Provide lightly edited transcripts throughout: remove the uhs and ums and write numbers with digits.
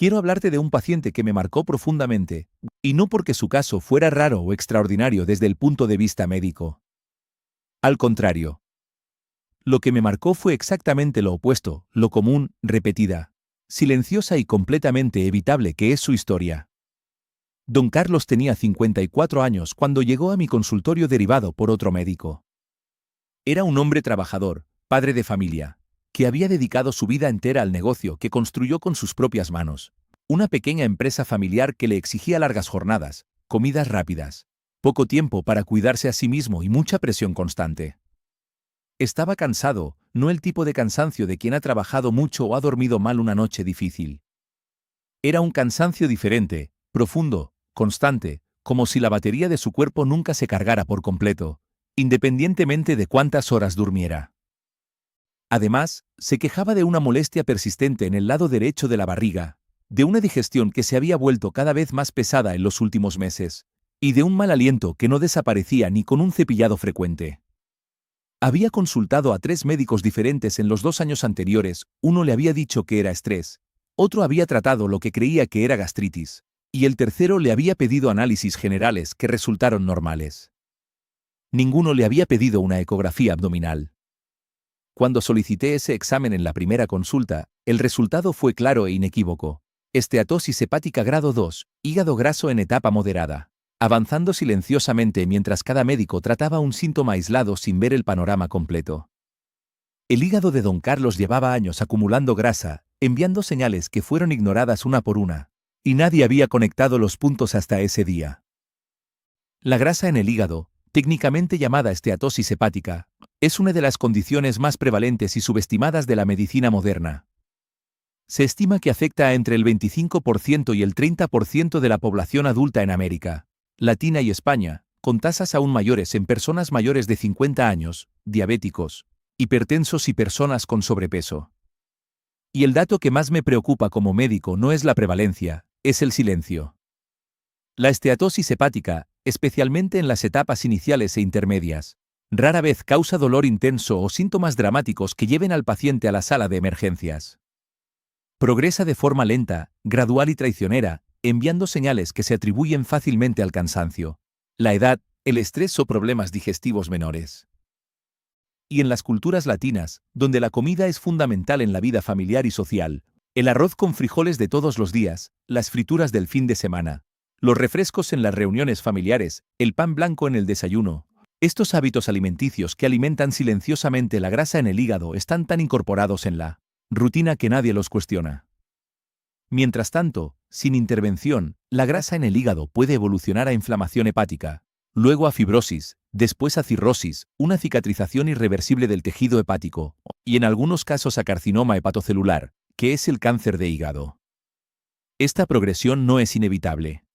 Quiero hablarte de un paciente que me marcó profundamente, y no porque su caso fuera raro o extraordinario desde el punto de vista médico. Al contrario. Lo que me marcó fue exactamente lo opuesto, lo común, repetida, silenciosa y completamente evitable que es su historia. Don Carlos tenía 54 años cuando llegó a mi consultorio derivado por otro médico. Era un hombre trabajador, padre de familia, que había dedicado su vida entera al negocio que construyó con sus propias manos, una pequeña empresa familiar que le exigía largas jornadas, comidas rápidas, poco tiempo para cuidarse a sí mismo y mucha presión constante. Estaba cansado, no el tipo de cansancio de quien ha trabajado mucho o ha dormido mal una noche difícil. Era un cansancio diferente, profundo, constante, como si la batería de su cuerpo nunca se cargara por completo, independientemente de cuántas horas durmiera. Además, se quejaba de una molestia persistente en el lado derecho de la barriga, de una digestión que se había vuelto cada vez más pesada en los últimos meses, y de un mal aliento que no desaparecía ni con un cepillado frecuente. Había consultado a 3 médicos diferentes en los 2 años anteriores, uno le había dicho que era estrés, otro había tratado lo que creía que era gastritis, y el tercero le había pedido análisis generales que resultaron normales. Ninguno le había pedido una ecografía abdominal. Cuando solicité ese examen en la primera consulta, el resultado fue claro e inequívoco: esteatosis hepática grado 2, hígado graso en etapa moderada, avanzando silenciosamente mientras cada médico trataba un síntoma aislado sin ver el panorama completo. El hígado de don Carlos llevaba años acumulando grasa, enviando señales que fueron ignoradas una por una, y nadie había conectado los puntos hasta ese día. La grasa en el hígado, técnicamente llamada esteatosis hepática, es una de las condiciones más prevalentes y subestimadas de la medicina moderna. Se estima que afecta a entre el 25% y el 30% de la población adulta en América Latina y España, con tasas aún mayores en personas mayores de 50 años, diabéticos, hipertensos y personas con sobrepeso. Y el dato que más me preocupa como médico no es la prevalencia, es el silencio. La esteatosis hepática, especialmente en las etapas iniciales e intermedias, rara vez causa dolor intenso o síntomas dramáticos que lleven al paciente a la sala de emergencias. Progresa de forma lenta, gradual y traicionera, enviando señales que se atribuyen fácilmente al cansancio, la edad, el estrés o problemas digestivos menores. Y en las culturas latinas, donde la comida es fundamental en la vida familiar y social, el arroz con frijoles de todos los días, las frituras del fin de semana, los refrescos en las reuniones familiares, el pan blanco en el desayuno, estos hábitos alimenticios que alimentan silenciosamente la grasa en el hígado están tan incorporados en la rutina que nadie los cuestiona. Mientras tanto, sin intervención, la grasa en el hígado puede evolucionar a inflamación hepática, luego a fibrosis, después a cirrosis, una cicatrización irreversible del tejido hepático, y en algunos casos a carcinoma hepatocelular, que es el cáncer de hígado. Esta progresión no es inevitable.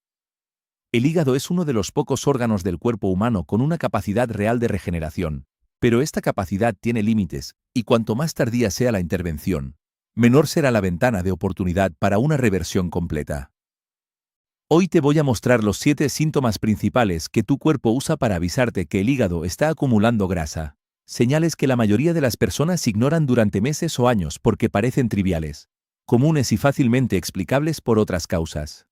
El hígado es uno de los pocos órganos del cuerpo humano con una capacidad real de regeneración, pero esta capacidad tiene límites, y cuanto más tardía sea la intervención, menor será la ventana de oportunidad para una reversión completa. Hoy te voy a mostrar los 7 síntomas principales que tu cuerpo usa para avisarte que el hígado está acumulando grasa, señales que la mayoría de las personas ignoran durante meses o años porque parecen triviales, comunes y fácilmente explicables por otras causas.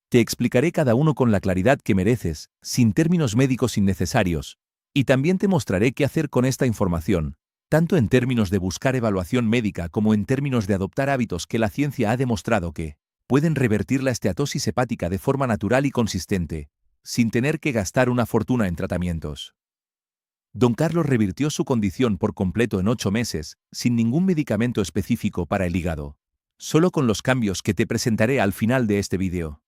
Te explicaré cada uno con la claridad que mereces, sin términos médicos innecesarios, y también te mostraré qué hacer con esta información, tanto en términos de buscar evaluación médica como en términos de adoptar hábitos que la ciencia ha demostrado que pueden revertir la esteatosis hepática de forma natural y consistente, sin tener que gastar una fortuna en tratamientos. Don Carlos revirtió su condición por completo en 8 meses, sin ningún medicamento específico para el hígado, solo con los cambios que te presentaré al final de este vídeo.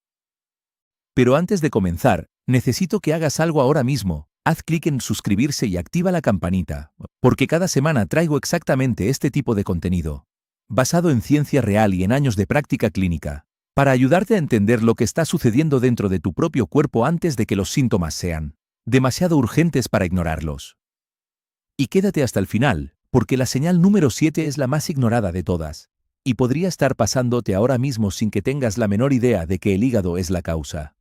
Pero antes de comenzar, necesito que hagas algo ahora mismo. Haz clic en suscribirse y activa la campanita, porque cada semana traigo exactamente este tipo de contenido, basado en ciencia real y en años de práctica clínica, para ayudarte a entender lo que está sucediendo dentro de tu propio cuerpo antes de que los síntomas sean demasiado urgentes para ignorarlos. Y quédate hasta el final, porque la señal número 7 es la más ignorada de todas, y podría estar pasándote ahora mismo sin que tengas la menor idea de que el hígado es la causa.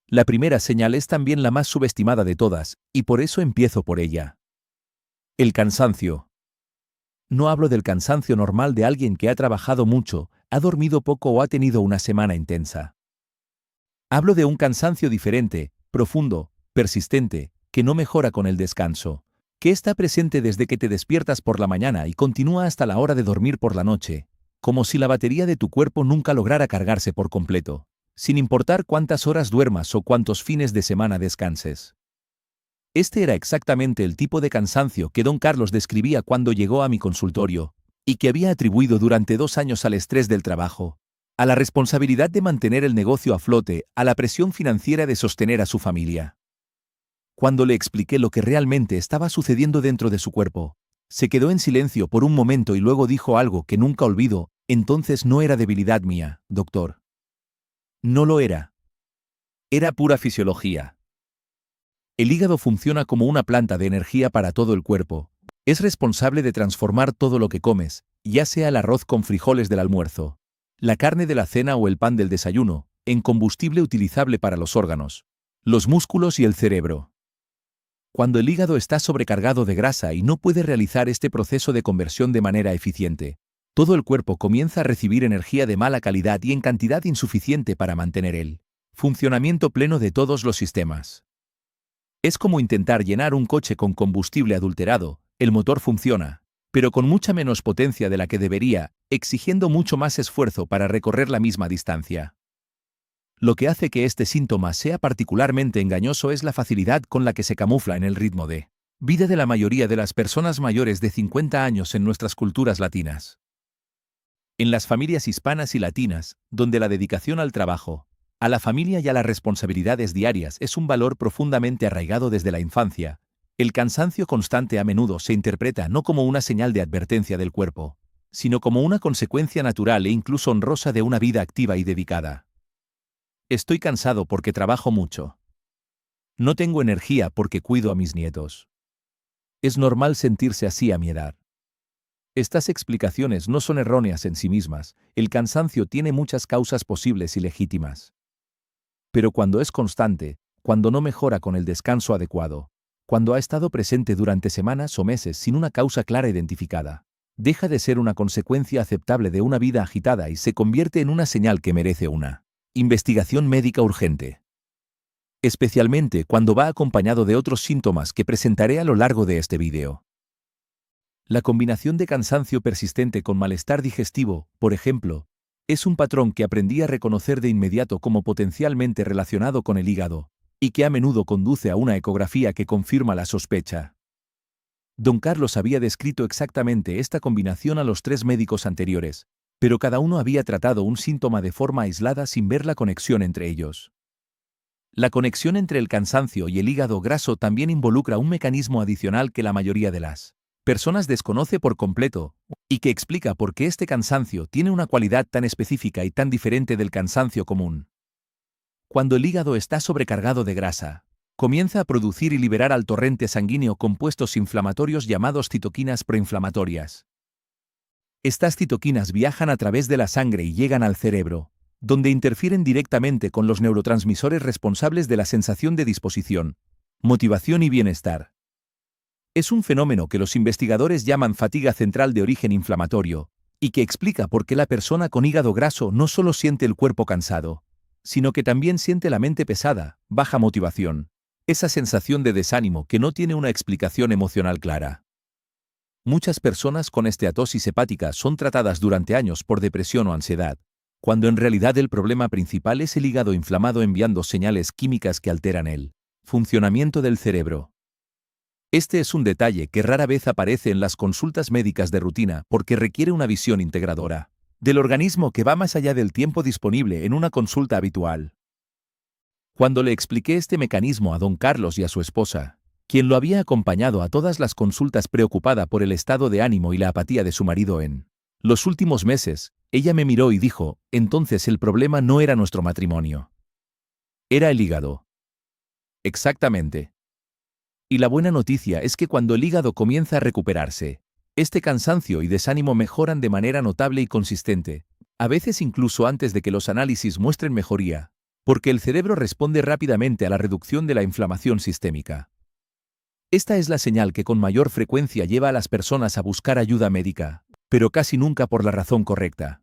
La primera señal es también la más subestimada de todas, y por eso empiezo por ella. El cansancio. No hablo del cansancio normal de alguien que ha trabajado mucho, ha dormido poco o ha tenido una semana intensa. Hablo de un cansancio diferente, profundo, persistente, que no mejora con el descanso, que está presente desde que te despiertas por la mañana y continúa hasta la hora de dormir por la noche, como si la batería de tu cuerpo nunca lograra cargarse por completo, sin importar cuántas horas duermas o cuántos fines de semana descanses. Este era exactamente el tipo de cansancio que don Carlos describía cuando llegó a mi consultorio, y que había atribuido durante 2 años al estrés del trabajo, a la responsabilidad de mantener el negocio a flote, a la presión financiera de sostener a su familia. Cuando le expliqué lo que realmente estaba sucediendo dentro de su cuerpo, se quedó en silencio por un momento y luego dijo algo que nunca olvido: entonces no era debilidad mía, doctor. No lo era. Era pura fisiología. El hígado funciona como una planta de energía para todo el cuerpo. Es responsable de transformar todo lo que comes, ya sea el arroz con frijoles del almuerzo, la carne de la cena o el pan del desayuno, en combustible utilizable para los órganos, los músculos y el cerebro. Cuando el hígado está sobrecargado de grasa y no puede realizar este proceso de conversión de manera eficiente, todo el cuerpo comienza a recibir energía de mala calidad y en cantidad insuficiente para mantener el funcionamiento pleno de todos los sistemas. Es como intentar llenar un coche con combustible adulterado. El motor funciona, pero con mucha menos potencia de la que debería, exigiendo mucho más esfuerzo para recorrer la misma distancia. Lo que hace que este síntoma sea particularmente engañoso es la facilidad con la que se camufla en el ritmo de vida de la mayoría de las personas mayores de 50 años en nuestras culturas latinas. En las familias hispanas y latinas, donde la dedicación al trabajo, a la familia y a las responsabilidades diarias es un valor profundamente arraigado desde la infancia, el cansancio constante a menudo se interpreta no como una señal de advertencia del cuerpo, sino como una consecuencia natural e incluso honrosa de una vida activa y dedicada. Estoy cansado porque trabajo mucho. No tengo energía porque cuido a mis nietos. Es normal sentirse así a mi edad. Estas explicaciones no son erróneas en sí mismas, el cansancio tiene muchas causas posibles y legítimas. Pero cuando es constante, cuando no mejora con el descanso adecuado, cuando ha estado presente durante semanas o meses sin una causa clara identificada, deja de ser una consecuencia aceptable de una vida agitada y se convierte en una señal que merece una investigación médica urgente. Especialmente cuando va acompañado de otros síntomas que presentaré a lo largo de este vídeo. La combinación de cansancio persistente con malestar digestivo, por ejemplo, es un patrón que aprendí a reconocer de inmediato como potencialmente relacionado con el hígado, y que a menudo conduce a una ecografía que confirma la sospecha. Don Carlos había descrito exactamente esta combinación a los 3 médicos anteriores, pero cada uno había tratado un síntoma de forma aislada sin ver la conexión entre ellos. La conexión entre el cansancio y el hígado graso también involucra un mecanismo adicional que la mayoría de las personas desconoce por completo, y que explica por qué este cansancio tiene una cualidad tan específica y tan diferente del cansancio común. Cuando el hígado está sobrecargado de grasa, comienza a producir y liberar al torrente sanguíneo compuestos inflamatorios llamados citoquinas proinflamatorias. Estas citoquinas viajan a través de la sangre y llegan al cerebro, donde interfieren directamente con los neurotransmisores responsables de la sensación de disposición, motivación y bienestar. Es un fenómeno que los investigadores llaman fatiga central de origen inflamatorio, y que explica por qué la persona con hígado graso no solo siente el cuerpo cansado, sino que también siente la mente pesada, baja motivación, esa sensación de desánimo que no tiene una explicación emocional clara. Muchas personas con esteatosis hepática son tratadas durante años por depresión o ansiedad, cuando en realidad el problema principal es el hígado inflamado enviando señales químicas que alteran el funcionamiento del cerebro. Este es un detalle que rara vez aparece en las consultas médicas de rutina porque requiere una visión integradora del organismo que va más allá del tiempo disponible en una consulta habitual. Cuando le expliqué este mecanismo a don Carlos y a su esposa, quien lo había acompañado a todas las consultas preocupada por el estado de ánimo y la apatía de su marido en los últimos meses, ella me miró y dijo: entonces el problema no era nuestro matrimonio. Era el hígado. Exactamente. Y la buena noticia es que cuando el hígado comienza a recuperarse, este cansancio y desánimo mejoran de manera notable y consistente, a veces incluso antes de que los análisis muestren mejoría, porque el cerebro responde rápidamente a la reducción de la inflamación sistémica. Esta es la señal que con mayor frecuencia lleva a las personas a buscar ayuda médica, pero casi nunca por la razón correcta.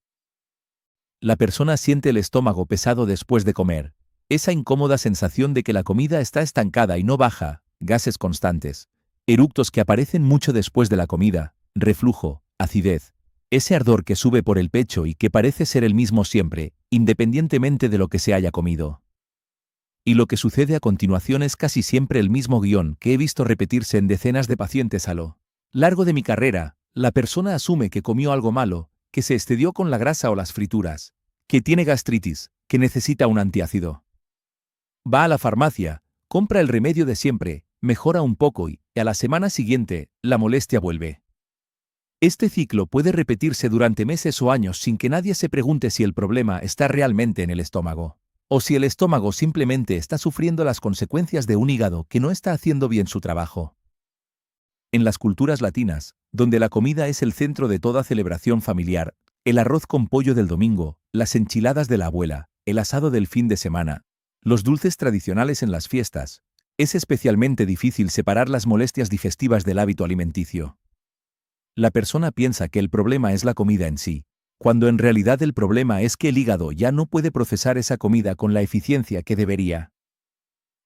La persona siente el estómago pesado después de comer. Esa incómoda sensación de que la comida está estancada y no baja, gases constantes, eructos que aparecen mucho después de la comida, reflujo, acidez. Ese ardor que sube por el pecho y que parece ser el mismo siempre, independientemente de lo que se haya comido. Y lo que sucede a continuación es casi siempre el mismo guión que he visto repetirse en decenas de pacientes a lo largo de mi carrera. La persona asume que comió algo malo, que se excedió con la grasa o las frituras, que tiene gastritis, que necesita un antiácido. Va a la farmacia, compra el remedio de siempre, mejora un poco y, a la semana siguiente, la molestia vuelve. Este ciclo puede repetirse durante meses o años sin que nadie se pregunte si el problema está realmente en el estómago, o si el estómago simplemente está sufriendo las consecuencias de un hígado que no está haciendo bien su trabajo. En las culturas latinas, donde la comida es el centro de toda celebración familiar, el arroz con pollo del domingo, las enchiladas de la abuela, el asado del fin de semana, los dulces tradicionales en las fiestas, es especialmente difícil separar las molestias digestivas del hábito alimenticio. La persona piensa que el problema es la comida en sí, cuando en realidad el problema es que el hígado ya no puede procesar esa comida con la eficiencia que debería.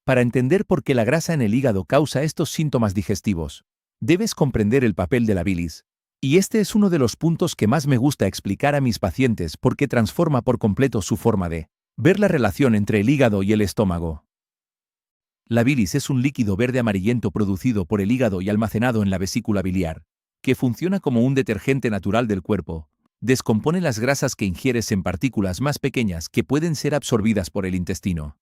Para entender por qué la grasa en el hígado causa estos síntomas digestivos, debes comprender el papel de la bilis, y este es uno de los puntos que más me gusta explicar a mis pacientes porque transforma por completo su forma de ver la relación entre el hígado y el estómago. La bilis es un líquido verde amarillento producido por el hígado y almacenado en la vesícula biliar, que funciona como un detergente natural del cuerpo. Descompone las grasas que ingieres en partículas más pequeñas que pueden ser absorbidas por el intestino.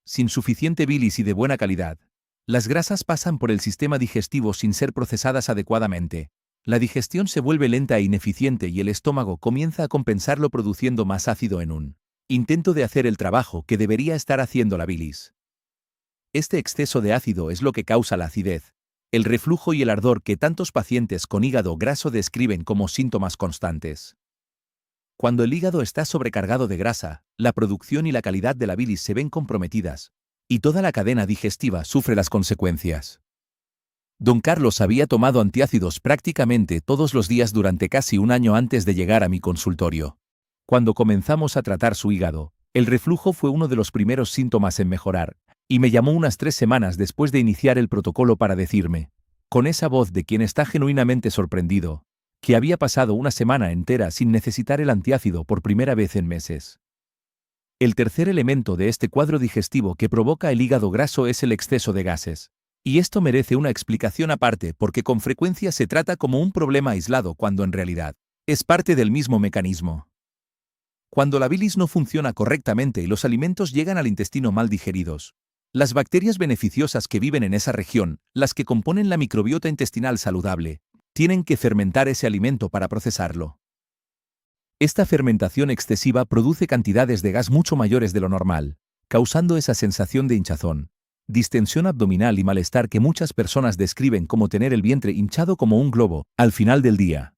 Sin suficiente bilis y de buena calidad, las grasas pasan por el sistema digestivo sin ser procesadas adecuadamente. La digestión se vuelve lenta e ineficiente y el estómago comienza a compensarlo produciendo más ácido en un intento de hacer el trabajo que debería estar haciendo la bilis. Este exceso de ácido es lo que causa la acidez, el reflujo y el ardor que tantos pacientes con hígado graso describen como síntomas constantes. Cuando el hígado está sobrecargado de grasa, la producción y la calidad de la bilis se ven comprometidas, y toda la cadena digestiva sufre las consecuencias. Don Carlos había tomado antiácidos prácticamente todos los días durante casi un año antes de llegar a mi consultorio. Cuando comenzamos a tratar su hígado, el reflujo fue uno de los primeros síntomas en mejorar, y me llamó unas 3 semanas después de iniciar el protocolo para decirme, con esa voz de quien está genuinamente sorprendido, que había pasado una semana entera sin necesitar el antiácido por primera vez en meses. El tercer elemento de este cuadro digestivo que provoca el hígado graso es el exceso de gases. Y esto merece una explicación aparte porque con frecuencia se trata como un problema aislado cuando en realidad es parte del mismo mecanismo. Cuando la bilis no funciona correctamente y los alimentos llegan al intestino mal digeridos, las bacterias beneficiosas que viven en esa región, las que componen la microbiota intestinal saludable, tienen que fermentar ese alimento para procesarlo. Esta fermentación excesiva produce cantidades de gas mucho mayores de lo normal, causando esa sensación de hinchazón, distensión abdominal y malestar que muchas personas describen como tener el vientre hinchado como un globo al final del día.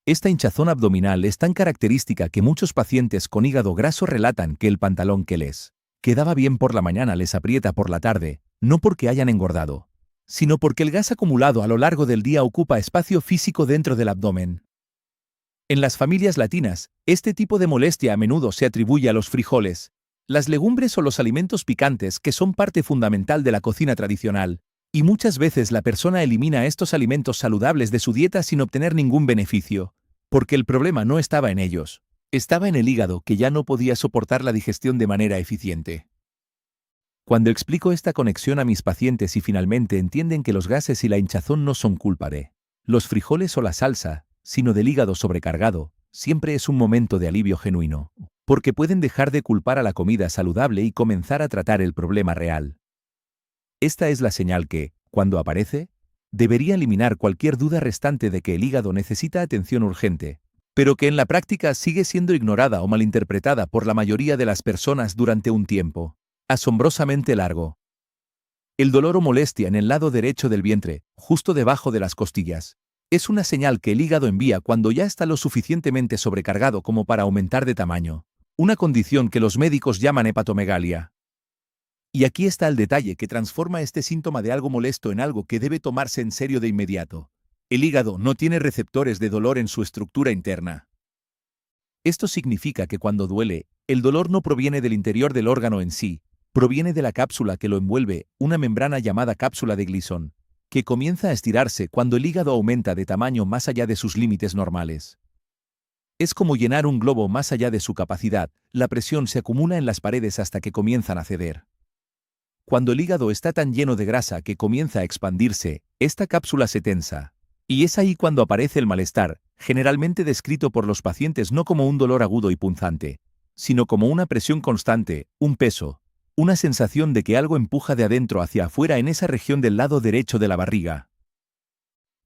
Esta hinchazón abdominal es tan característica que muchos pacientes con hígado graso relatan que el pantalón que les quedaba bien por la mañana les aprieta por la tarde, no porque hayan engordado, sino porque el gas acumulado a lo largo del día ocupa espacio físico dentro del abdomen. En las familias latinas, este tipo de molestia a menudo se atribuye a los frijoles, las legumbres o los alimentos picantes que son parte fundamental de la cocina tradicional, y muchas veces la persona elimina estos alimentos saludables de su dieta sin obtener ningún beneficio, porque el problema no estaba en ellos, estaba en el hígado que ya no podía soportar la digestión de manera eficiente. Cuando explico esta conexión a mis pacientes y finalmente entienden que los gases y la hinchazón no son culpa de los frijoles o la salsa, sino del hígado sobrecargado, siempre es un momento de alivio genuino, porque pueden dejar de culpar a la comida saludable y comenzar a tratar el problema real. Esta es la señal que, cuando aparece, debería eliminar cualquier duda restante de que el hígado necesita atención urgente, pero que en la práctica sigue siendo ignorada o malinterpretada por la mayoría de las personas durante un tiempo asombrosamente largo. El dolor o molestia en el lado derecho del vientre, justo debajo de las costillas, es una señal que el hígado envía cuando ya está lo suficientemente sobrecargado como para aumentar de tamaño, una condición que los médicos llaman hepatomegalia. Y aquí está el detalle que transforma este síntoma de algo molesto en algo que debe tomarse en serio de inmediato. El hígado no tiene receptores de dolor en su estructura interna. Esto significa que cuando duele, el dolor no proviene del interior del órgano en sí, proviene de la cápsula que lo envuelve, una membrana llamada cápsula de Gleason, que comienza a estirarse cuando el hígado aumenta de tamaño más allá de sus límites normales. Es como llenar un globo más allá de su capacidad, la presión se acumula en las paredes hasta que comienzan a ceder. Cuando el hígado está tan lleno de grasa que comienza a expandirse, esta cápsula se tensa. Y es ahí cuando aparece el malestar, generalmente descrito por los pacientes no como un dolor agudo y punzante, sino como una presión constante, un peso, una sensación de que algo empuja de adentro hacia afuera en esa región del lado derecho de la barriga.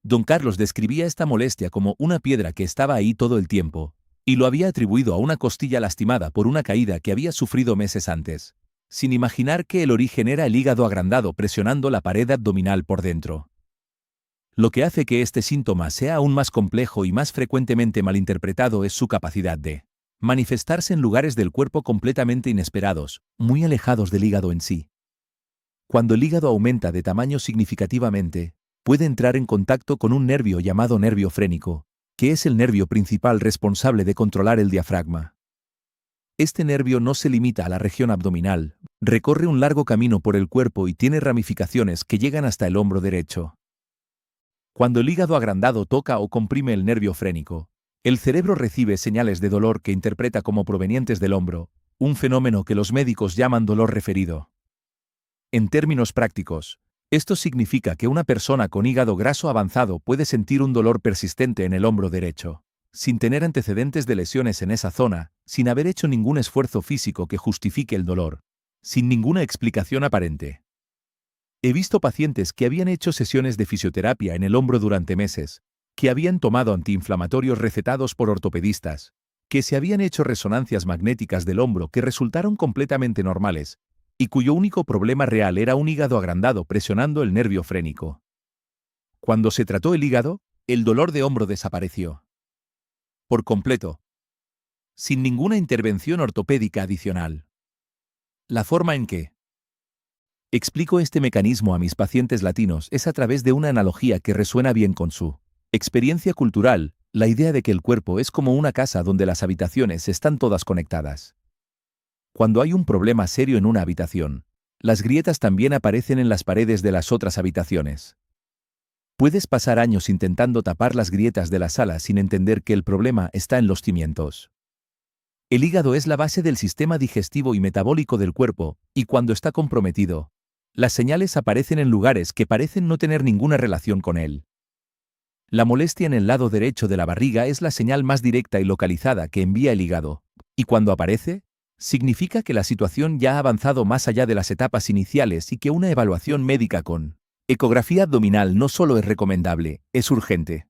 Don Carlos describía esta molestia como una piedra que estaba ahí todo el tiempo, y lo había atribuido a una costilla lastimada por una caída que había sufrido meses antes, sin imaginar que el origen era el hígado agrandado presionando la pared abdominal por dentro. Lo que hace que este síntoma sea aún más complejo y más frecuentemente malinterpretado es su capacidad de manifestarse en lugares del cuerpo completamente inesperados, muy alejados del hígado en sí. Cuando el hígado aumenta de tamaño significativamente, puede entrar en contacto con un nervio llamado nervio frénico, que es el nervio principal responsable de controlar el diafragma. Este nervio no se limita a la región abdominal, recorre un largo camino por el cuerpo y tiene ramificaciones que llegan hasta el hombro derecho. Cuando el hígado agrandado toca o comprime el nervio frénico, el cerebro recibe señales de dolor que interpreta como provenientes del hombro, un fenómeno que los médicos llaman dolor referido. En términos prácticos, esto significa que una persona con hígado graso avanzado puede sentir un dolor persistente en el hombro derecho, sin tener antecedentes de lesiones en esa zona, sin haber hecho ningún esfuerzo físico que justifique el dolor, sin ninguna explicación aparente. He visto pacientes que habían hecho sesiones de fisioterapia en el hombro durante meses, que habían tomado antiinflamatorios recetados por ortopedistas, que se habían hecho resonancias magnéticas del hombro que resultaron completamente normales, y cuyo único problema real era un hígado agrandado presionando el nervio frénico. Cuando se trató el hígado, el dolor de hombro desapareció. Por completo. Sin ninguna intervención ortopédica adicional. La forma en que explico este mecanismo a mis pacientes latinos es a través de una analogía que resuena bien con su experiencia cultural, la idea de que el cuerpo es como una casa donde las habitaciones están todas conectadas. Cuando hay un problema serio en una habitación, las grietas también aparecen en las paredes de las otras habitaciones. Puedes pasar años intentando tapar las grietas de la sala sin entender que el problema está en los cimientos. El hígado es la base del sistema digestivo y metabólico del cuerpo, y cuando está comprometido, las señales aparecen en lugares que parecen no tener ninguna relación con él. La molestia en el lado derecho de la barriga es la señal más directa y localizada que envía el hígado, y cuando aparece, significa que la situación ya ha avanzado más allá de las etapas iniciales y que una evaluación médica con ecografía abdominal no solo es recomendable, es urgente.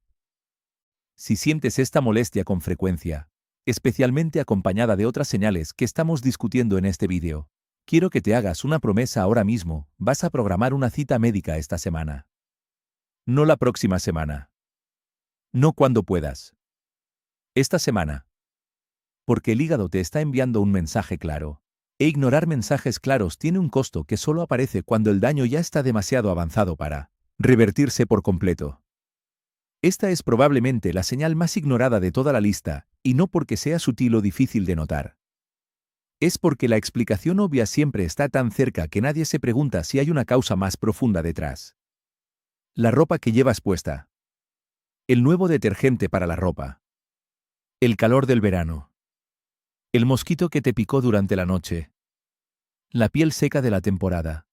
Si sientes esta molestia con frecuencia, especialmente acompañada de otras señales que estamos discutiendo en este vídeo, quiero que te hagas una promesa ahora mismo, vas a programar una cita médica esta semana. No la próxima semana. No cuando puedas. Esta semana. Porque el hígado te está enviando un mensaje claro. E ignorar mensajes claros tiene un costo que solo aparece cuando el daño ya está demasiado avanzado para revertirse por completo. Esta es probablemente la señal más ignorada de toda la lista, y no porque sea sutil o difícil de notar. Es porque la explicación obvia siempre está tan cerca que nadie se pregunta si hay una causa más profunda detrás. La ropa que llevas puesta. El nuevo detergente para la ropa. El calor del verano. El mosquito que te picó durante la noche. La piel seca de la temporada.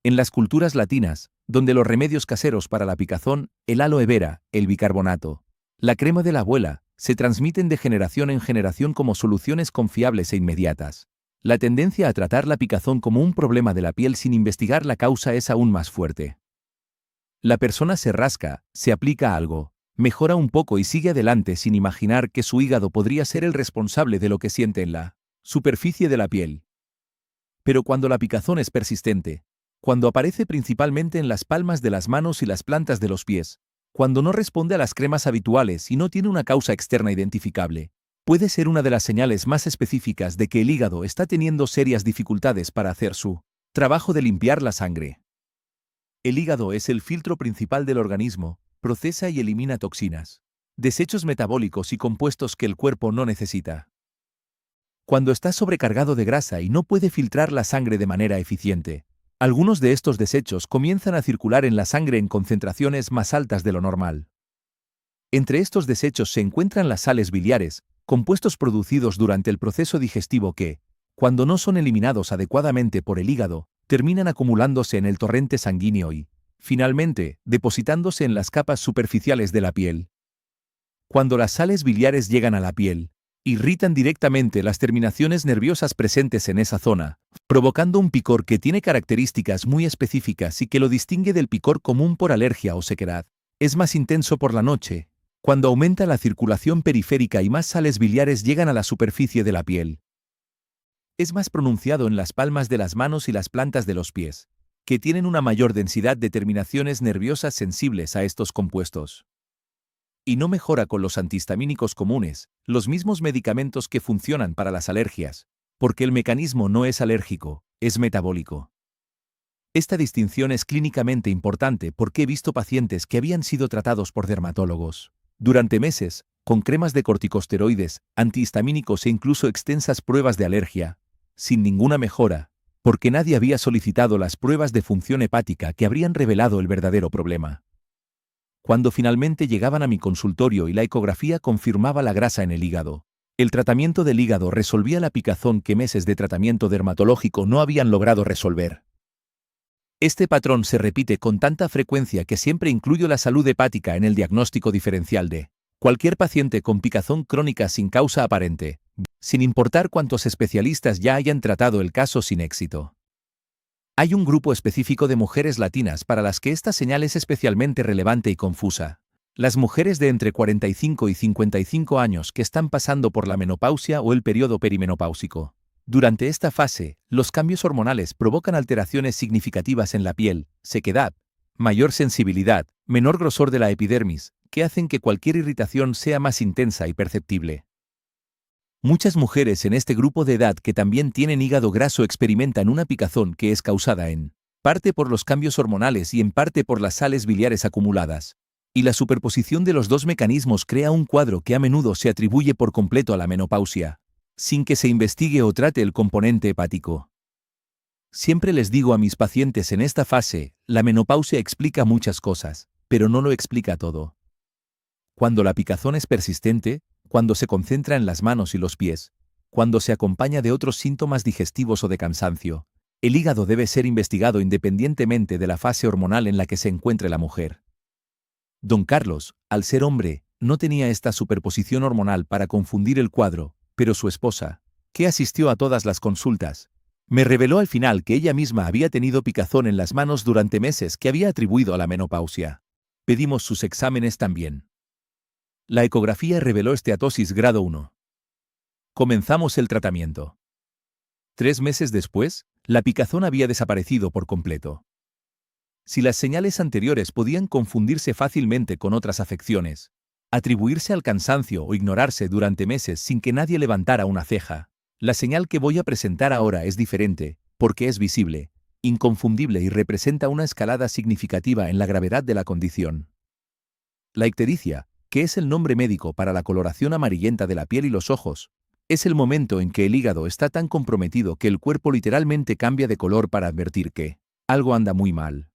En las culturas latinas, donde los remedios caseros para la picazón, el aloe vera, el bicarbonato, la crema de la abuela, se transmiten de generación en generación como soluciones confiables e inmediatas, la tendencia a tratar la picazón como un problema de la piel sin investigar la causa es aún más fuerte. La persona se rasca, se aplica algo, mejora un poco y sigue adelante sin imaginar que su hígado podría ser el responsable de lo que siente en la superficie de la piel. Pero cuando la picazón es persistente, cuando aparece principalmente en las palmas de las manos y las plantas de los pies, cuando no responde a las cremas habituales y no tiene una causa externa identificable, puede ser una de las señales más específicas de que el hígado está teniendo serias dificultades para hacer su trabajo de limpiar la sangre. El hígado es el filtro principal del organismo, procesa y elimina toxinas. desechos metabólicos y compuestos que el cuerpo no necesita. Cuando está sobrecargado de grasa y no puede filtrar la sangre de manera eficiente, algunos de estos desechos comienzan a circular en la sangre en concentraciones más altas de lo normal. Entre estos desechos se encuentran las sales biliares, compuestos producidos durante el proceso digestivo que, cuando no son eliminados adecuadamente por el hígado, terminan acumulándose en el torrente sanguíneo y, finalmente, depositándose en las capas superficiales de la piel. Cuando las sales biliares llegan a la piel, irritan directamente las terminaciones nerviosas presentes en esa zona, provocando un picor que tiene características muy específicas y que lo distingue del picor común por alergia o sequedad. Es más intenso por la noche, cuando aumenta la circulación periférica y más sales biliares llegan a la superficie de la piel. Es más pronunciado en las palmas de las manos y las plantas de los pies, que tienen una mayor densidad de terminaciones nerviosas sensibles a estos compuestos. Y no mejora con los antihistamínicos comunes, los mismos medicamentos que funcionan para las alergias, porque el mecanismo no es alérgico, es metabólico. Esta distinción es clínicamente importante porque he visto pacientes que habían sido tratados por dermatólogos durante meses, con cremas de corticosteroides, antihistamínicos e incluso extensas pruebas de alergia, sin ninguna mejora, porque nadie había solicitado las pruebas de función hepática que habrían revelado el verdadero problema. Cuando finalmente llegaban a mi consultorio y la ecografía confirmaba la grasa en el hígado, el tratamiento del hígado resolvía la picazón que meses de tratamiento dermatológico no habían logrado resolver. Este patrón se repite con tanta frecuencia que siempre incluyo la salud hepática en el diagnóstico diferencial de cualquier paciente con picazón crónica sin causa aparente, sin importar cuántos especialistas ya hayan tratado el caso sin éxito. Hay un grupo específico de mujeres latinas para las que esta señal es especialmente relevante y confusa. Las mujeres de entre 45 y 55 años que están pasando por la menopausia o el periodo perimenopáusico. Durante esta fase, los cambios hormonales provocan alteraciones significativas en la piel, sequedad, mayor sensibilidad, menor grosor de la epidermis, que hacen que cualquier irritación sea más intensa y perceptible. Muchas mujeres en este grupo de edad que también tienen hígado graso experimentan una picazón que es causada en parte por los cambios hormonales y en parte por las sales biliares acumuladas. Y la superposición de los dos mecanismos crea un cuadro que a menudo se atribuye por completo a la menopausia, sin que se investigue o trate el componente hepático. Siempre les digo a mis pacientes en esta fase, la menopausia explica muchas cosas, pero no lo explica todo. Cuando la picazón es persistente, cuando se concentra en las manos y los pies, cuando se acompaña de otros síntomas digestivos o de cansancio, el hígado debe ser investigado independientemente de la fase hormonal en la que se encuentre la mujer. Don Carlos, al ser hombre, no tenía esta superposición hormonal para confundir el cuadro, pero su esposa, que asistió a todas las consultas, me reveló al final que ella misma había tenido picazón en las manos durante meses que había atribuido a la menopausia. Pedimos sus exámenes también. La ecografía reveló esteatosis grado 1. Comenzamos el tratamiento. 3 meses después, la picazón había desaparecido por completo. Si las señales anteriores podían confundirse fácilmente con otras afecciones, atribuirse al cansancio o ignorarse durante meses sin que nadie levantara una ceja, la señal que voy a presentar ahora es diferente, porque es visible, inconfundible y representa una escalada significativa en la gravedad de la condición. La ictericia, que es el nombre médico para la coloración amarillenta de la piel y los ojos, es el momento en que el hígado está tan comprometido que el cuerpo literalmente cambia de color para advertir que algo anda muy mal.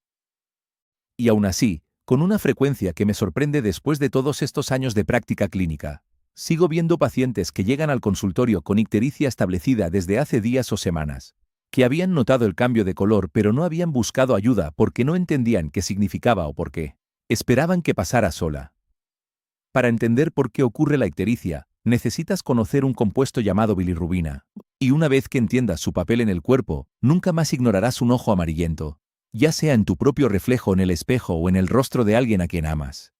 Y aún así, con una frecuencia que me sorprende después de todos estos años de práctica clínica, sigo viendo pacientes que llegan al consultorio con ictericia establecida desde hace días o semanas, que habían notado el cambio de color pero no habían buscado ayuda porque no entendían qué significaba o por qué esperaban que pasara sola. Para entender por qué ocurre la ictericia, necesitas conocer un compuesto llamado bilirrubina, y una vez que entiendas su papel en el cuerpo, nunca más ignorarás un ojo amarillento, ya sea en tu propio reflejo en el espejo o en el rostro de alguien a quien amas.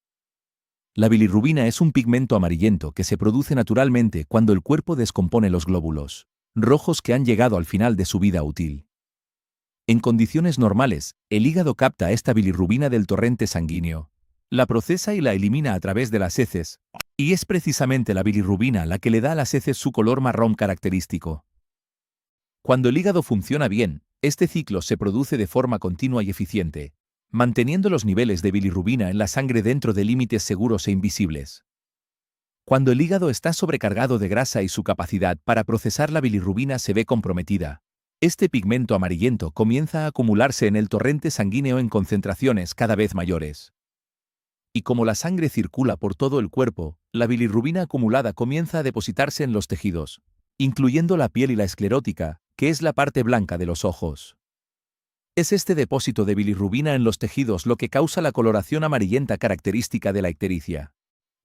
La bilirrubina es un pigmento amarillento que se produce naturalmente cuando el cuerpo descompone los glóbulos rojos que han llegado al final de su vida útil. En condiciones normales, el hígado capta esta bilirrubina del torrente sanguíneo, la procesa y la elimina a través de las heces, y es precisamente la bilirrubina la que le da a las heces su color marrón característico. Cuando el hígado funciona bien, este ciclo se produce de forma continua y eficiente, manteniendo los niveles de bilirrubina en la sangre dentro de límites seguros e invisibles. Cuando el hígado está sobrecargado de grasa y su capacidad para procesar la bilirrubina se ve comprometida, este pigmento amarillento comienza a acumularse en el torrente sanguíneo en concentraciones cada vez mayores. Y como la sangre circula por todo el cuerpo, la bilirrubina acumulada comienza a depositarse en los tejidos, incluyendo la piel y la esclerótica, que es la parte blanca de los ojos. Es este depósito de bilirrubina en los tejidos lo que causa la coloración amarillenta característica de la ictericia.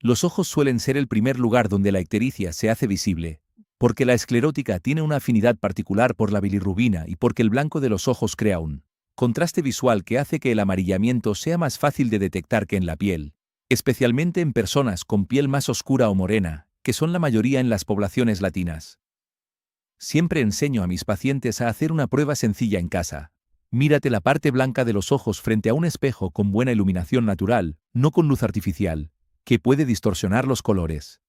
Los ojos suelen ser el primer lugar donde la ictericia se hace visible, porque la esclerótica tiene una afinidad particular por la bilirrubina y porque el blanco de los ojos crea un contraste visual que hace que el amarillamiento sea más fácil de detectar que en la piel, especialmente en personas con piel más oscura o morena, que son la mayoría en las poblaciones latinas. Siempre enseño a mis pacientes a hacer una prueba sencilla en casa. Mírate la parte blanca de los ojos frente a un espejo con buena iluminación natural, no con luz artificial, que puede distorsionar los colores.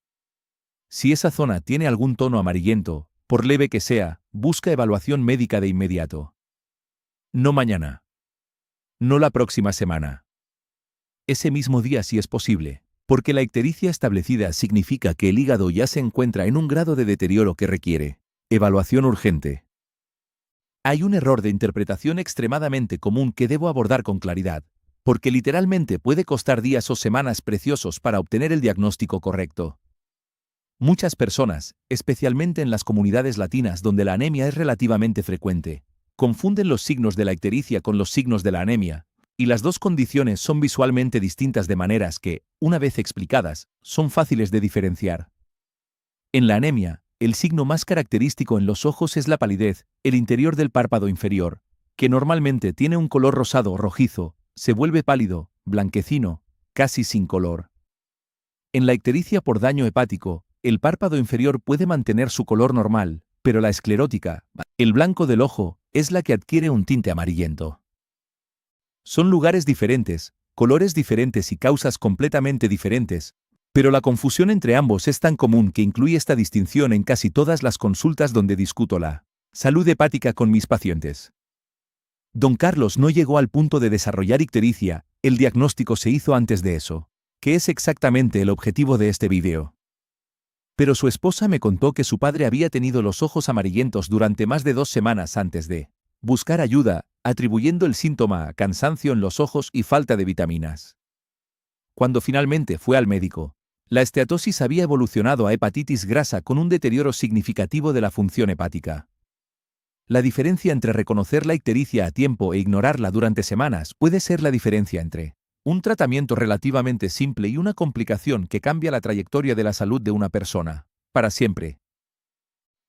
Si esa zona tiene algún tono amarillento, por leve que sea, busca evaluación médica de inmediato. No mañana. No la próxima semana. Ese mismo día si es posible, porque la ictericia establecida significa que el hígado ya se encuentra en un grado de deterioro que requiere evaluación urgente. Hay un error de interpretación extremadamente común que debo abordar con claridad, porque literalmente puede costar días o semanas preciosos para obtener el diagnóstico correcto. Muchas personas, especialmente en las comunidades latinas donde la anemia es relativamente frecuente, confunden los signos de la ictericia con los signos de la anemia, y las dos condiciones son visualmente distintas de maneras que, una vez explicadas, son fáciles de diferenciar. En la anemia, el signo más característico en los ojos es la palidez, el interior del párpado inferior, que normalmente tiene un color rosado o rojizo, se vuelve pálido, blanquecino, casi sin color. En la ictericia por daño hepático, el párpado inferior puede mantener su color normal, pero la esclerótica, el blanco del ojo, es la que adquiere un tinte amarillento. Son lugares diferentes, colores diferentes y causas completamente diferentes, pero la confusión entre ambos es tan común que incluye esta distinción en casi todas las consultas donde discuto la salud hepática con mis pacientes. Don Carlos no llegó al punto de desarrollar ictericia, el diagnóstico se hizo antes de eso, que es exactamente el objetivo de este video. Pero su esposa me contó que su padre había tenido los ojos amarillentos durante más de 2 semanas antes de buscar ayuda, atribuyendo el síntoma a cansancio en los ojos y falta de vitaminas. Cuando finalmente fue al médico, la esteatosis había evolucionado a hepatitis grasa con un deterioro significativo de la función hepática. La diferencia entre reconocer la ictericia a tiempo e ignorarla durante semanas puede ser la diferencia entre un tratamiento relativamente simple y una complicación que cambia la trayectoria de la salud de una persona, para siempre.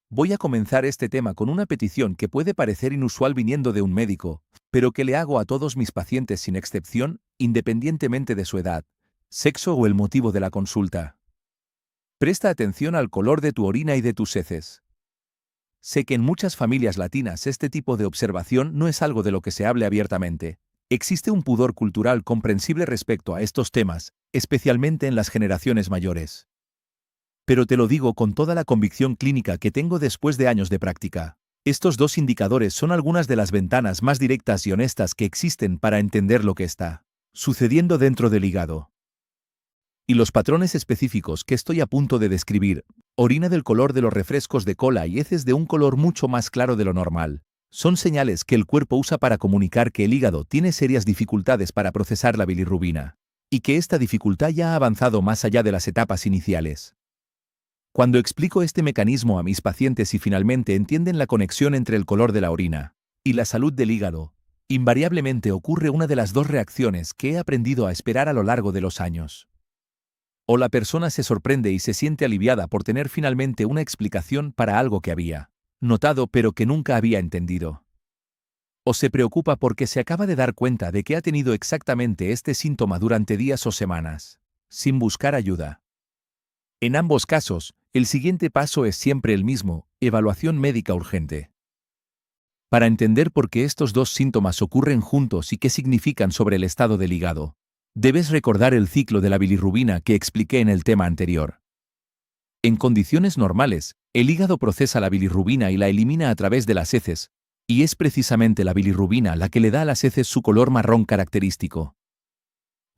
Voy a comenzar este tema con una petición que puede parecer inusual viniendo de un médico, pero que le hago a todos mis pacientes sin excepción, independientemente de su edad, sexo o el motivo de la consulta. Presta atención al color de tu orina y de tus heces. Sé que en muchas familias latinas este tipo de observación no es algo de lo que se hable abiertamente. Existe un pudor cultural comprensible respecto a estos temas, especialmente en las generaciones mayores. Pero te lo digo con toda la convicción clínica que tengo después de años de práctica. Estos dos indicadores son algunas de las ventanas más directas y honestas que existen para entender lo que está sucediendo dentro del hígado. Y los patrones específicos que estoy a punto de describir, orina del color de los refrescos de cola y heces de un color mucho más claro de lo normal, son señales que el cuerpo usa para comunicar que el hígado tiene serias dificultades para procesar la bilirrubina, y que esta dificultad ya ha avanzado más allá de las etapas iniciales. Cuando explico este mecanismo a mis pacientes y finalmente entienden la conexión entre el color de la orina y la salud del hígado, invariablemente ocurre una de las dos reacciones que he aprendido a esperar a lo largo de los años. O la persona se sorprende y se siente aliviada por tener finalmente una explicación para algo que había notado pero que nunca había entendido. O se preocupa porque se acaba de dar cuenta de que ha tenido exactamente este síntoma durante días o semanas, sin buscar ayuda. En ambos casos, el siguiente paso es siempre el mismo: evaluación médica urgente. Para entender por qué estos dos síntomas ocurren juntos y qué significan sobre el estado del hígado, debes recordar el ciclo de la bilirrubina que expliqué en el tema anterior. En condiciones normales, el hígado procesa la bilirrubina y la elimina a través de las heces, y es precisamente la bilirrubina la que le da a las heces su color marrón característico.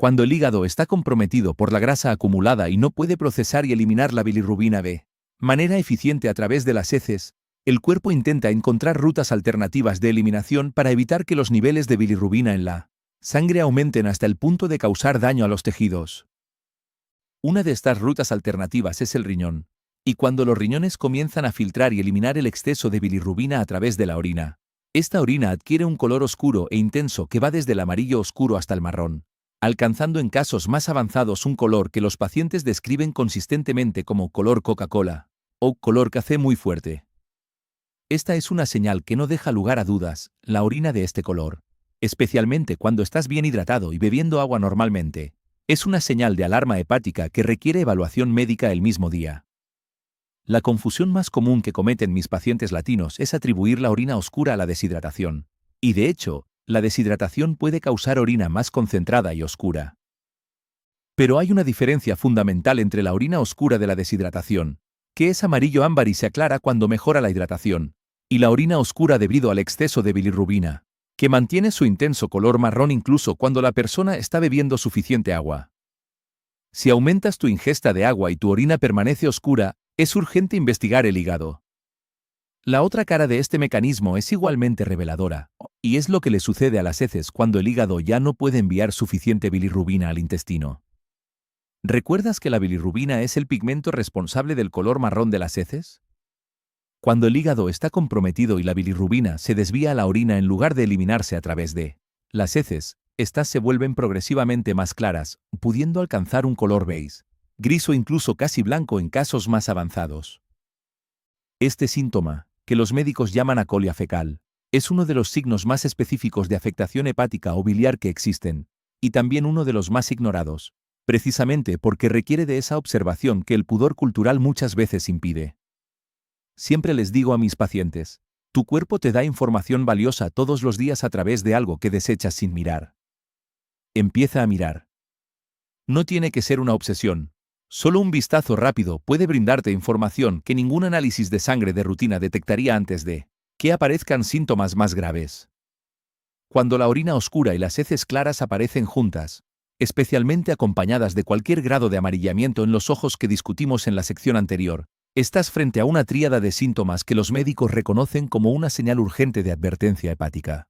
Cuando el hígado está comprometido por la grasa acumulada y no puede procesar y eliminar la bilirrubina de manera eficiente a través de las heces, el cuerpo intenta encontrar rutas alternativas de eliminación para evitar que los niveles de bilirrubina en la sangre aumenten hasta el punto de causar daño a los tejidos. Una de estas rutas alternativas es el riñón, y cuando los riñones comienzan a filtrar y eliminar el exceso de bilirrubina a través de la orina, esta orina adquiere un color oscuro e intenso que va desde el amarillo oscuro hasta el marrón, alcanzando en casos más avanzados un color que los pacientes describen consistentemente como color Coca-Cola o color café muy fuerte. Esta es una señal que no deja lugar a dudas, la orina de este color, especialmente cuando estás bien hidratado y bebiendo agua normalmente, es una señal de alarma hepática que requiere evaluación médica el mismo día. La confusión más común que cometen mis pacientes latinos es atribuir la orina oscura a la deshidratación, y de hecho, la deshidratación puede causar orina más concentrada y oscura. Pero hay una diferencia fundamental entre la orina oscura de la deshidratación, que es amarillo ámbar y se aclara cuando mejora la hidratación, y la orina oscura debido al exceso de bilirrubina, que mantiene su intenso color marrón incluso cuando la persona está bebiendo suficiente agua. Si aumentas tu ingesta de agua y tu orina permanece oscura, es urgente investigar el hígado. La otra cara de este mecanismo es igualmente reveladora, y es lo que le sucede a las heces cuando el hígado ya no puede enviar suficiente bilirrubina al intestino. ¿Recuerdas que la bilirrubina es el pigmento responsable del color marrón de las heces? Cuando el hígado está comprometido y la bilirrubina se desvía a la orina en lugar de eliminarse a través de las heces, estas se vuelven progresivamente más claras, pudiendo alcanzar un color beige, gris o incluso casi blanco en casos más avanzados. Este síntoma, que los médicos llaman acolia fecal, es uno de los signos más específicos de afectación hepática o biliar que existen, y también uno de los más ignorados, precisamente porque requiere de esa observación que el pudor cultural muchas veces impide. Siempre les digo a mis pacientes, tu cuerpo te da información valiosa todos los días a través de algo que desechas sin mirar. Empieza a mirar. No tiene que ser una obsesión. Solo un vistazo rápido puede brindarte información que ningún análisis de sangre de rutina detectaría antes de que aparezcan síntomas más graves. Cuando la orina oscura y las heces claras aparecen juntas, especialmente acompañadas de cualquier grado de amarillamiento en los ojos que discutimos en la sección anterior, estás frente a una tríada de síntomas que los médicos reconocen como una señal urgente de advertencia hepática.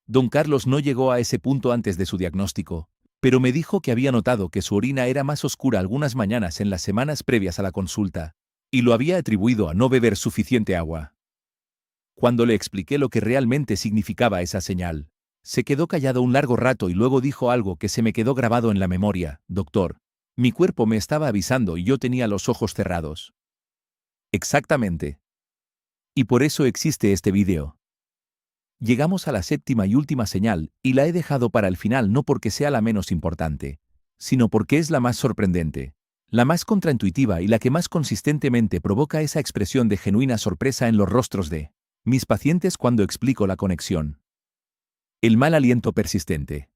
Don Carlos no llegó a ese punto antes de su diagnóstico, pero me dijo que había notado que su orina era más oscura algunas mañanas en las semanas previas a la consulta, y lo había atribuido a no beber suficiente agua. Cuando le expliqué lo que realmente significaba esa señal, se quedó callado un largo rato y luego dijo algo que se me quedó grabado en la memoria: doctor, mi cuerpo me estaba avisando y yo tenía los ojos cerrados. Exactamente. Y por eso existe este vídeo. Llegamos a la séptima y última señal, y la he dejado para el final no porque sea la menos importante, sino porque es la más sorprendente, la más contraintuitiva y la que más consistentemente provoca esa expresión de genuina sorpresa en los rostros de mis pacientes cuando explico la conexión. El mal aliento persistente.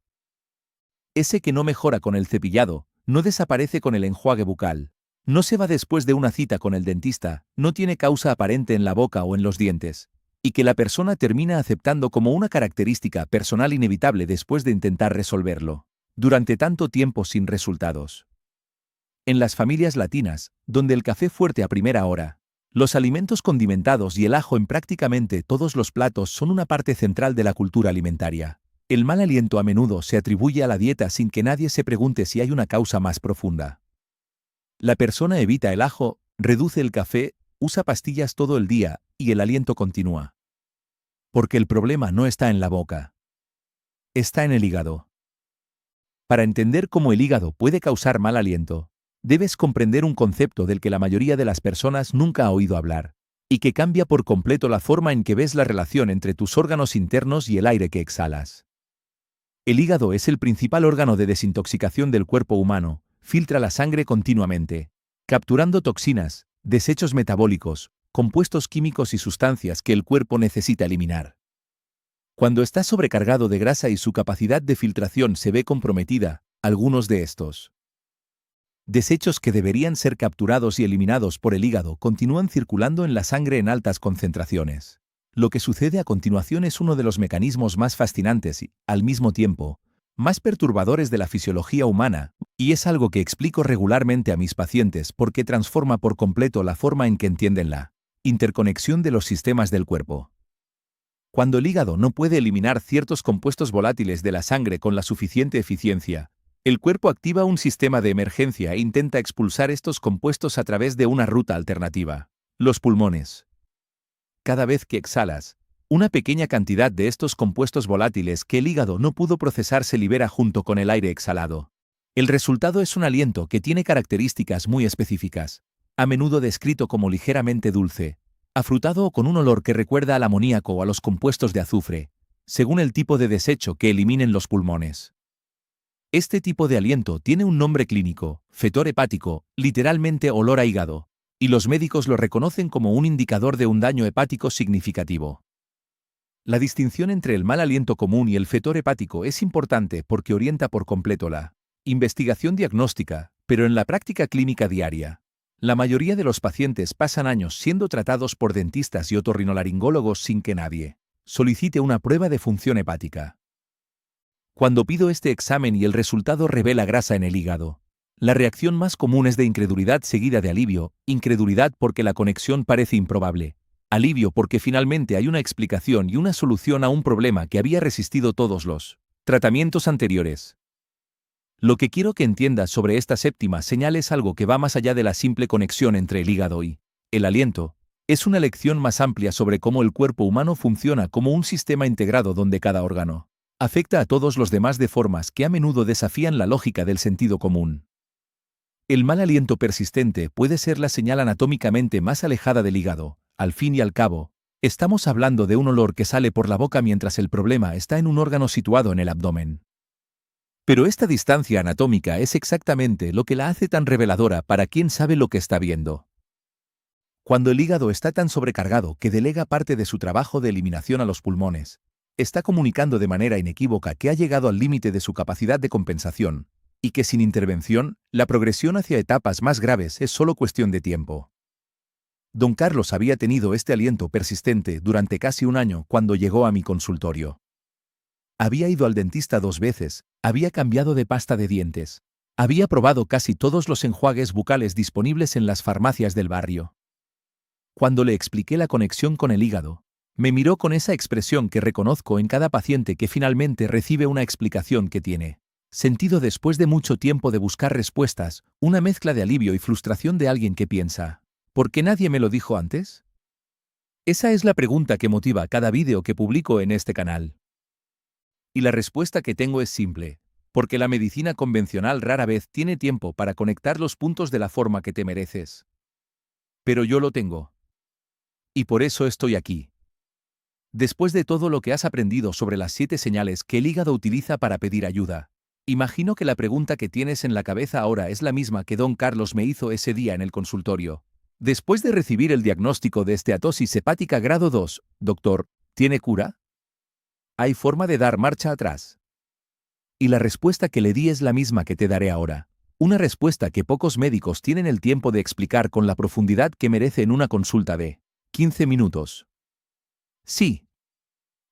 Ese que no mejora con el cepillado, no desaparece con el enjuague bucal, no se va después de una cita con el dentista, no tiene causa aparente en la boca o en los dientes, y que la persona termina aceptando como una característica personal inevitable después de intentar resolverlo, durante tanto tiempo sin resultados. En las familias latinas, donde el café fuerte a primera hora, los alimentos condimentados y el ajo en prácticamente todos los platos son una parte central de la cultura alimentaria, el mal aliento a menudo se atribuye a la dieta sin que nadie se pregunte si hay una causa más profunda. La persona evita el ajo, reduce el café, usa pastillas todo el día, y el aliento continúa. Porque el problema no está en la boca. Está en el hígado. Para entender cómo el hígado puede causar mal aliento, debes comprender un concepto del que la mayoría de las personas nunca ha oído hablar, y que cambia por completo la forma en que ves la relación entre tus órganos internos y el aire que exhalas. El hígado es el principal órgano de desintoxicación del cuerpo humano, filtra la sangre continuamente, capturando toxinas, desechos metabólicos, compuestos químicos y sustancias que el cuerpo necesita eliminar. Cuando está sobrecargado de grasa y su capacidad de filtración se ve comprometida, algunos de estos desechos que deberían ser capturados y eliminados por el hígado continúan circulando en la sangre en altas concentraciones. Lo que sucede a continuación es uno de los mecanismos más fascinantes y, al mismo tiempo, más perturbadores de la fisiología humana, y es algo que explico regularmente a mis pacientes porque transforma por completo la forma en que entienden la interconexión de los sistemas del cuerpo. Cuando el hígado no puede eliminar ciertos compuestos volátiles de la sangre con la suficiente eficiencia, el cuerpo activa un sistema de emergencia e intenta expulsar estos compuestos a través de una ruta alternativa: los pulmones. Cada vez que exhalas, una pequeña cantidad de estos compuestos volátiles que el hígado no pudo procesar se libera junto con el aire exhalado. El resultado es un aliento que tiene características muy específicas, a menudo descrito como ligeramente dulce, afrutado o con un olor que recuerda al amoníaco o a los compuestos de azufre, según el tipo de desecho que eliminen los pulmones. Este tipo de aliento tiene un nombre clínico, fetor hepático, literalmente olor a hígado, y los médicos lo reconocen como un indicador de un daño hepático significativo. La distinción entre el mal aliento común y el fetor hepático es importante porque orienta por completo la investigación diagnóstica, pero en la práctica clínica diaria, la mayoría de los pacientes pasan años siendo tratados por dentistas y otorrinolaringólogos sin que nadie solicite una prueba de función hepática. Cuando pido este examen y el resultado revela grasa en el hígado, la reacción más común es de incredulidad seguida de alivio, incredulidad porque la conexión parece improbable, alivio porque finalmente hay una explicación y una solución a un problema que había resistido todos los tratamientos anteriores. Lo que quiero que entiendas sobre esta séptima señal es algo que va más allá de la simple conexión entre el hígado y el aliento. Es una lección más amplia sobre cómo el cuerpo humano funciona como un sistema integrado donde cada órgano afecta a todos los demás de formas que a menudo desafían la lógica del sentido común. El mal aliento persistente puede ser la señal anatómicamente más alejada del hígado. Al fin y al cabo, estamos hablando de un olor que sale por la boca mientras el problema está en un órgano situado en el abdomen. Pero esta distancia anatómica es exactamente lo que la hace tan reveladora para quien sabe lo que está viendo. Cuando el hígado está tan sobrecargado que delega parte de su trabajo de eliminación a los pulmones, está comunicando de manera inequívoca que ha llegado al límite de su capacidad de compensación, y que sin intervención, la progresión hacia etapas más graves es solo cuestión de tiempo. Don Carlos había tenido este aliento persistente durante casi un año cuando llegó a mi consultorio. Había ido al dentista 2 veces, había cambiado de pasta de dientes, había probado casi todos los enjuagues bucales disponibles en las farmacias del barrio. Cuando le expliqué la conexión con el hígado, me miró con esa expresión que reconozco en cada paciente que finalmente recibe una explicación que tiene sentido después de mucho tiempo de buscar respuestas, una mezcla de alivio y frustración de alguien que piensa: ¿por qué nadie me lo dijo antes? Esa es la pregunta que motiva cada vídeo que publico en este canal. Y la respuesta que tengo es simple: porque la medicina convencional rara vez tiene tiempo para conectar los puntos de la forma que te mereces. Pero yo lo tengo. Y por eso estoy aquí. Después de todo lo que has aprendido sobre las 7 señales que el hígado utiliza para pedir ayuda, imagino que la pregunta que tienes en la cabeza ahora es la misma que Don Carlos me hizo ese día en el consultorio. Después de recibir el diagnóstico de esteatosis hepática grado 2, doctor, ¿tiene cura? ¿Hay forma de dar marcha atrás? Y la respuesta que le di es la misma que te daré ahora. Una respuesta que pocos médicos tienen el tiempo de explicar con la profundidad que merece en una consulta de 15 minutos. Sí.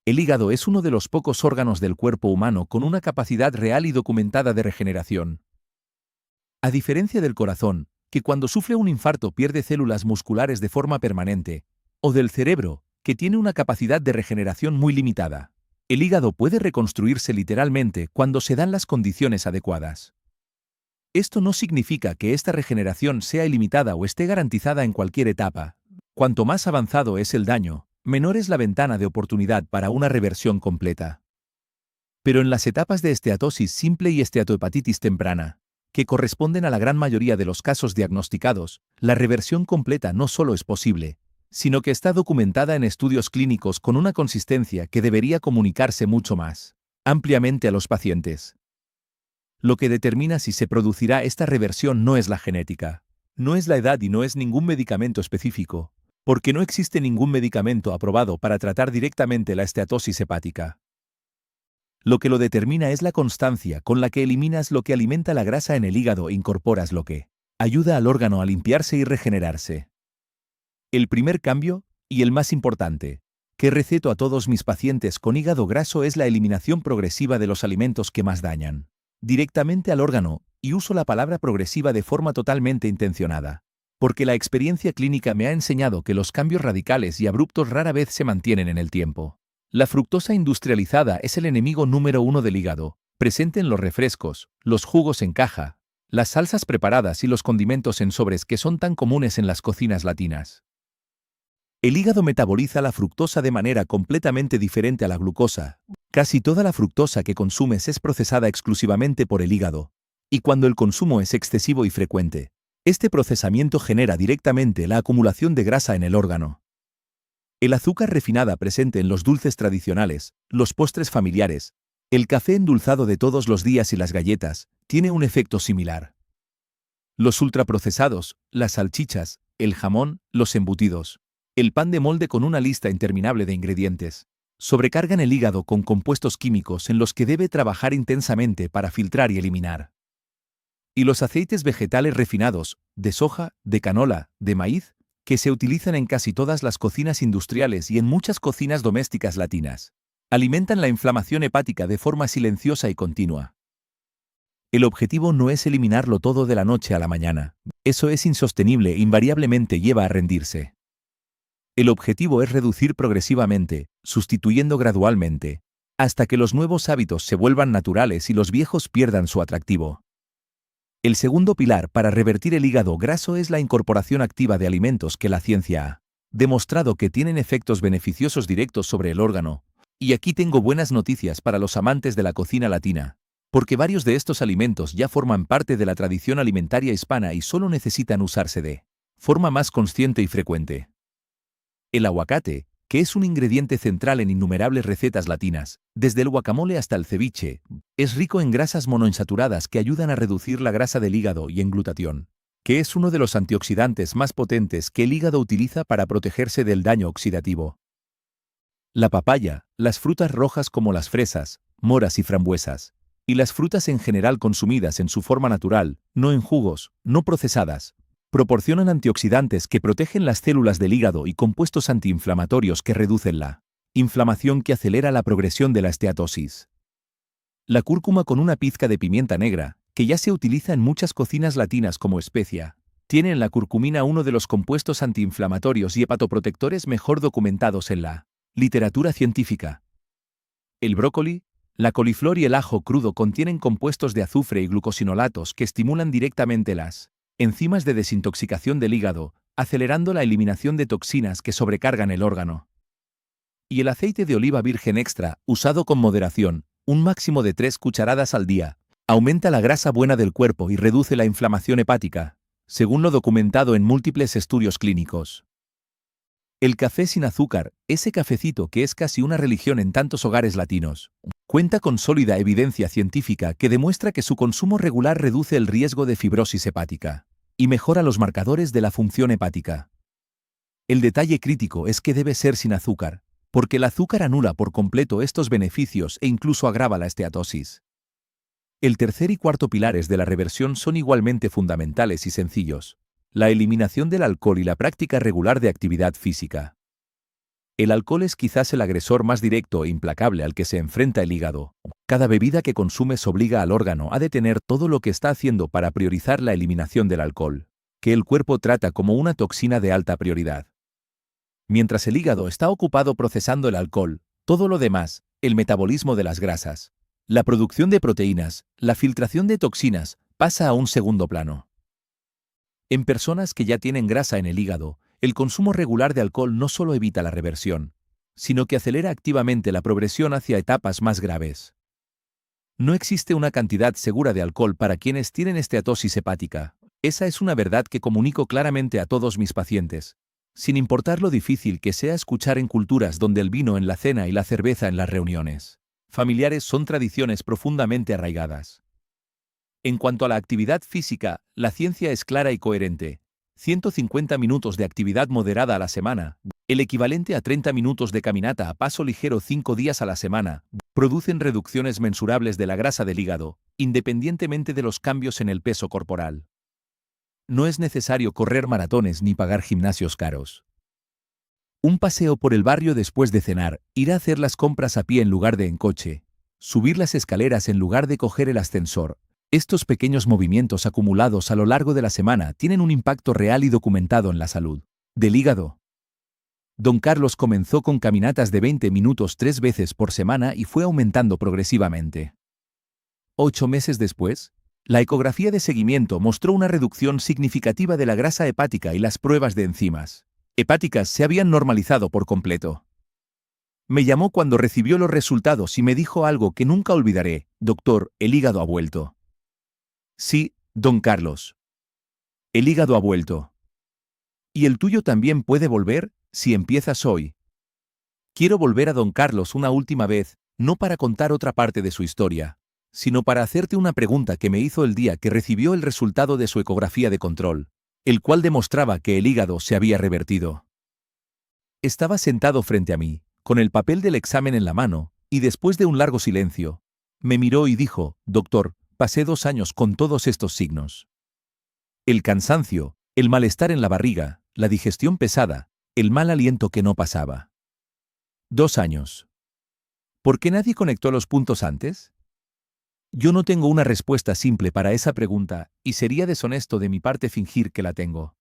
El hígado es uno de los pocos órganos del cuerpo humano con una capacidad real y documentada de regeneración. A diferencia del corazón, que cuando sufre un infarto pierde células musculares de forma permanente, o del cerebro, que tiene una capacidad de regeneración muy limitada, el hígado puede reconstruirse literalmente cuando se dan las condiciones adecuadas. Esto no significa que esta regeneración sea ilimitada o esté garantizada en cualquier etapa. Cuanto más avanzado es el daño, menor es la ventana de oportunidad para una reversión completa. Pero en las etapas de esteatosis simple y esteatohepatitis temprana, que corresponden a la gran mayoría de los casos diagnosticados, la reversión completa no solo es posible, sino que está documentada en estudios clínicos con una consistencia que debería comunicarse mucho más ampliamente a los pacientes. Lo que determina si se producirá esta reversión no es la genética, no es la edad y no es ningún medicamento específico, porque no existe ningún medicamento aprobado para tratar directamente la esteatosis hepática. Lo que lo determina es la constancia con la que eliminas lo que alimenta la grasa en el hígado e incorporas lo que ayuda al órgano a limpiarse y regenerarse. El primer cambio, y el más importante, que receto a todos mis pacientes con hígado graso es la eliminación progresiva de los alimentos que más dañan directamente al órgano, y uso la palabra progresiva de forma totalmente intencionada, porque la experiencia clínica me ha enseñado que los cambios radicales y abruptos rara vez se mantienen en el tiempo. La fructosa industrializada es el enemigo número uno del hígado, presente en los refrescos, los jugos en caja, las salsas preparadas y los condimentos en sobres que son tan comunes en las cocinas latinas. El hígado metaboliza la fructosa de manera completamente diferente a la glucosa. Casi toda la fructosa que consumes es procesada exclusivamente por el hígado, y cuando el consumo es excesivo y frecuente, este procesamiento genera directamente la acumulación de grasa en el órgano. El azúcar refinada presente en los dulces tradicionales, los postres familiares, el café endulzado de todos los días y las galletas, tiene un efecto similar. Los ultraprocesados, las salchichas, el jamón, los embutidos, el pan de molde con una lista interminable de ingredientes, sobrecargan el hígado con compuestos químicos en los que debe trabajar intensamente para filtrar y eliminar. Y los aceites vegetales refinados, de soja, de canola, de maíz, que se utilizan en casi todas las cocinas industriales y en muchas cocinas domésticas latinas, alimentan la inflamación hepática de forma silenciosa y continua. El objetivo no es eliminarlo todo de la noche a la mañana. Eso es insostenible e invariablemente lleva a rendirse. El objetivo es reducir progresivamente, sustituyendo gradualmente, hasta que los nuevos hábitos se vuelvan naturales y los viejos pierdan su atractivo. El segundo pilar para revertir el hígado graso es la incorporación activa de alimentos que la ciencia ha demostrado que tienen efectos beneficiosos directos sobre el órgano. Y aquí tengo buenas noticias para los amantes de la cocina latina, porque varios de estos alimentos ya forman parte de la tradición alimentaria hispana y solo necesitan usarse de forma más consciente y frecuente. El aguacate, que es un ingrediente central en innumerables recetas latinas, desde el guacamole hasta el ceviche, es rico en grasas monoinsaturadas que ayudan a reducir la grasa del hígado y en glutatión, que es uno de los antioxidantes más potentes que el hígado utiliza para protegerse del daño oxidativo. La papaya, las frutas rojas como las fresas, moras y frambuesas, y las frutas en general consumidas en su forma natural, no en jugos, no procesadas, proporcionan antioxidantes que protegen las células del hígado y compuestos antiinflamatorios que reducen la inflamación que acelera la progresión de la esteatosis. La cúrcuma con una pizca de pimienta negra, que ya se utiliza en muchas cocinas latinas como especia, tiene en la curcumina uno de los compuestos antiinflamatorios y hepatoprotectores mejor documentados en la literatura científica. El brócoli, la coliflor y el ajo crudo contienen compuestos de azufre y glucosinolatos que estimulan directamente las enzimas de desintoxicación del hígado, acelerando la eliminación de toxinas que sobrecargan el órgano. Y el aceite de oliva virgen extra, usado con moderación, un máximo de 3 cucharadas al día, aumenta la grasa buena del cuerpo y reduce la inflamación hepática, según lo documentado en múltiples estudios clínicos. El café sin azúcar, ese cafecito que es casi una religión en tantos hogares latinos, cuenta con sólida evidencia científica que demuestra que su consumo regular reduce el riesgo de fibrosis hepática y mejora los marcadores de la función hepática. El detalle crítico es que debe ser sin azúcar, porque el azúcar anula por completo estos beneficios e incluso agrava la esteatosis. El tercer y cuarto pilares de la reversión son igualmente fundamentales y sencillos: la eliminación del alcohol y la práctica regular de actividad física. El alcohol es quizás el agresor más directo e implacable al que se enfrenta el hígado. Cada bebida que consumes obliga al órgano a detener todo lo que está haciendo para priorizar la eliminación del alcohol, que el cuerpo trata como una toxina de alta prioridad. Mientras el hígado está ocupado procesando el alcohol, todo lo demás, el metabolismo de las grasas, la producción de proteínas, la filtración de toxinas, pasa a un segundo plano. En personas que ya tienen grasa en el hígado, el consumo regular de alcohol no solo evita la reversión, sino que acelera activamente la progresión hacia etapas más graves. No existe una cantidad segura de alcohol para quienes tienen esteatosis hepática. Esa es una verdad que comunico claramente a todos mis pacientes, sin importar lo difícil que sea escuchar en culturas donde el vino en la cena y la cerveza en las reuniones familiares son tradiciones profundamente arraigadas. En cuanto a la actividad física, la ciencia es clara y coherente. 150 minutos de actividad moderada a la semana, el equivalente a 30 minutos de caminata a paso ligero 5 días a la semana, producen reducciones mensurables de la grasa del hígado, independientemente de los cambios en el peso corporal. No es necesario correr maratones ni pagar gimnasios caros. Un paseo por el barrio después de cenar, ir a hacer las compras a pie en lugar de en coche, subir las escaleras en lugar de coger el ascensor. Estos pequeños movimientos acumulados a lo largo de la semana tienen un impacto real y documentado en la salud del hígado. Don Carlos comenzó con caminatas de 20 minutos 3 veces por semana y fue aumentando progresivamente. 8 meses después, la ecografía de seguimiento mostró una reducción significativa de la grasa hepática y las pruebas de enzimas hepáticas se habían normalizado por completo. Me llamó cuando recibió los resultados y me dijo algo que nunca olvidaré: doctor, el hígado ha vuelto. Sí, don Carlos. El hígado ha vuelto. ¿Y el tuyo también puede volver, si empiezas hoy? Quiero volver a don Carlos una última vez, no para contar otra parte de su historia, sino para hacerte una pregunta que me hizo el día que recibió el resultado de su ecografía de control, el cual demostraba que el hígado se había revertido. Estaba sentado frente a mí, con el papel del examen en la mano, y después de un largo silencio, me miró y dijo: doctor, pasé 2 años con todos estos signos. El cansancio, el malestar en la barriga, la digestión pesada, el mal aliento que no pasaba. 2 años. ¿Por qué nadie conectó los puntos antes? Yo no tengo una respuesta simple para esa pregunta, y sería deshonesto de mi parte fingir que la tengo.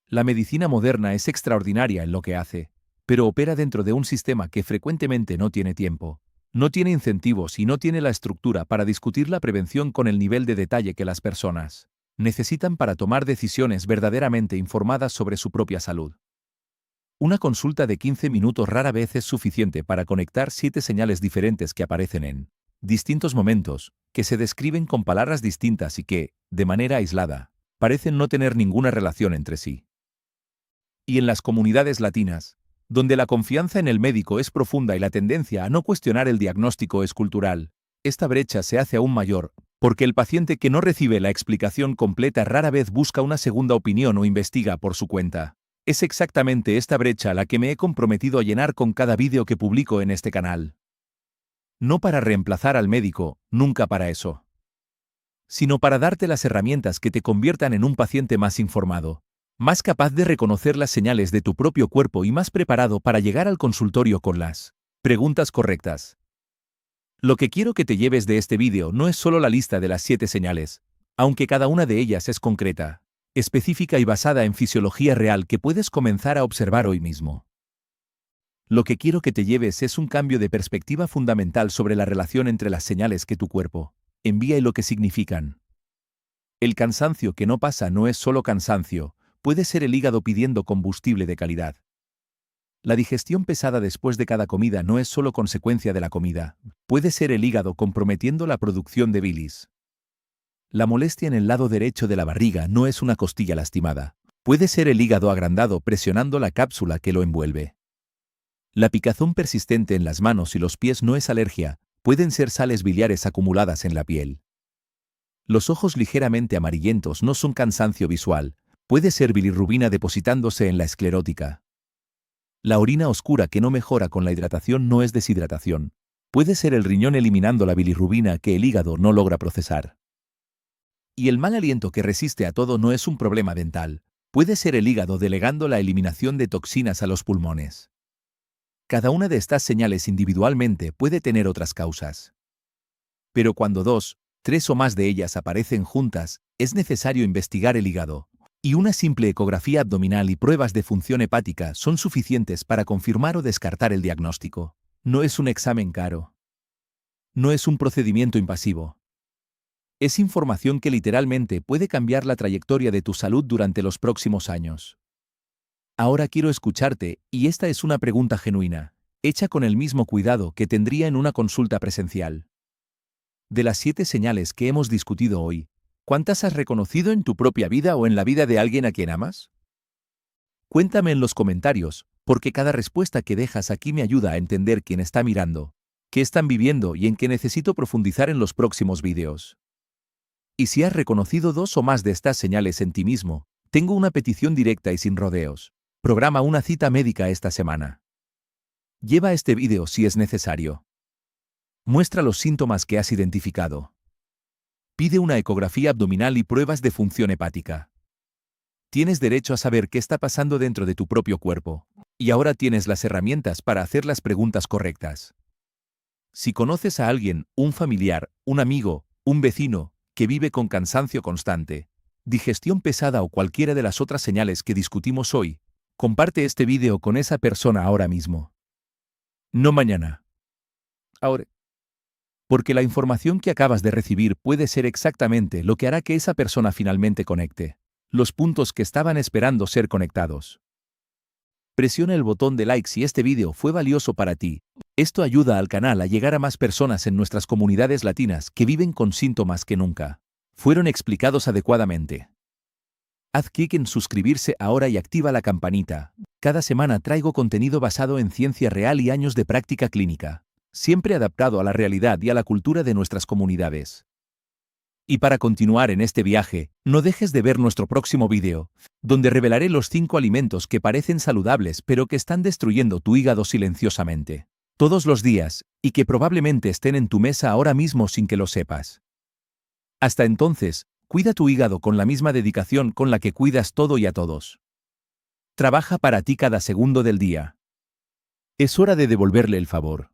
La medicina moderna es extraordinaria en lo que hace, pero opera dentro de un sistema que frecuentemente no tiene tiempo, no tiene incentivos y no tiene la estructura para discutir la prevención con el nivel de detalle que las personas necesitan para tomar decisiones verdaderamente informadas sobre su propia salud. Una consulta de 15 minutos rara vez es suficiente para conectar 7 señales diferentes que aparecen en distintos momentos, que se describen con palabras distintas y que, de manera aislada, parecen no tener ninguna relación entre sí. Y en las comunidades latinas, donde la confianza en el médico es profunda y la tendencia a no cuestionar el diagnóstico es cultural, esta brecha se hace aún mayor, porque el paciente que no recibe la explicación completa rara vez busca una segunda opinión o investiga por su cuenta. Es exactamente esta brecha la que me he comprometido a llenar con cada vídeo que publico en este canal. No para reemplazar al médico, nunca para eso, sino para darte las herramientas que te conviertan en un paciente más informado, más capaz de reconocer las señales de tu propio cuerpo y más preparado para llegar al consultorio con las preguntas correctas. Lo que quiero que te lleves de este vídeo no es solo la lista de las 7 señales, aunque cada una de ellas es concreta, específica y basada en fisiología real que puedes comenzar a observar hoy mismo. Lo que quiero que te lleves es un cambio de perspectiva fundamental sobre la relación entre las señales que tu cuerpo envía y lo que significan. El cansancio que no pasa no es solo cansancio, puede ser el hígado pidiendo combustible de calidad. La digestión pesada después de cada comida no es solo consecuencia de la comida, puede ser el hígado comprometiendo la producción de bilis. La molestia en el lado derecho de la barriga no es una costilla lastimada, puede ser el hígado agrandado presionando la cápsula que lo envuelve. La picazón persistente en las manos y los pies no es alergia, pueden ser sales biliares acumuladas en la piel. Los ojos ligeramente amarillentos no son cansancio visual, puede ser bilirrubina depositándose en la esclerótica. La orina oscura que no mejora con la hidratación no es deshidratación, puede ser el riñón eliminando la bilirrubina que el hígado no logra procesar. Y el mal aliento que resiste a todo no es un problema dental, puede ser el hígado delegando la eliminación de toxinas a los pulmones. Cada una de estas señales individualmente puede tener otras causas. Pero cuando 2, 3 o más de ellas aparecen juntas, es necesario investigar el hígado, y una simple ecografía abdominal y pruebas de función hepática son suficientes para confirmar o descartar el diagnóstico. No es un examen caro. No es un procedimiento invasivo. Es información que literalmente puede cambiar la trayectoria de tu salud durante los próximos años. Ahora quiero escucharte, y esta es una pregunta genuina, hecha con el mismo cuidado que tendría en una consulta presencial. De las 7 señales que hemos discutido hoy, ¿cuántas has reconocido en tu propia vida o en la vida de alguien a quien amas? Cuéntame en los comentarios, porque cada respuesta que dejas aquí me ayuda a entender quién está mirando, qué están viviendo y en qué necesito profundizar en los próximos vídeos. Y si has reconocido 2 o más de estas señales en ti mismo, tengo una petición directa y sin rodeos. Programa una cita médica esta semana. Lleva este vídeo si es necesario. Muestra los síntomas que has identificado. Pide una ecografía abdominal y pruebas de función hepática. Tienes derecho a saber qué está pasando dentro de tu propio cuerpo, Y ahora tienes las herramientas para hacer las preguntas correctas. Si conoces a alguien, un familiar, un amigo, un vecino, que vive con cansancio constante, digestión pesada o cualquiera de las otras señales que discutimos hoy, comparte este vídeo con esa persona ahora mismo. No mañana. Ahora. Porque la información que acabas de recibir puede ser exactamente lo que hará que esa persona finalmente conecte los puntos que estaban esperando ser conectados. Presiona el botón de like si este vídeo fue valioso para ti. Esto ayuda al canal a llegar a más personas en nuestras comunidades latinas que viven con síntomas que nunca fueron explicados adecuadamente. Haz clic en suscribirse ahora y activa la campanita. Cada semana traigo contenido basado en ciencia real y años de práctica clínica, siempre adaptado a la realidad y a la cultura de nuestras comunidades. Y para continuar en este viaje, no dejes de ver nuestro próximo vídeo, donde revelaré los 5 alimentos que parecen saludables pero que están destruyendo tu hígado silenciosamente, todos los días, y que probablemente estén en tu mesa ahora mismo sin que lo sepas. Hasta entonces, cuida tu hígado con la misma dedicación con la que cuidas todo y a todos. Trabaja para ti cada segundo del día. Es hora de devolverle el favor.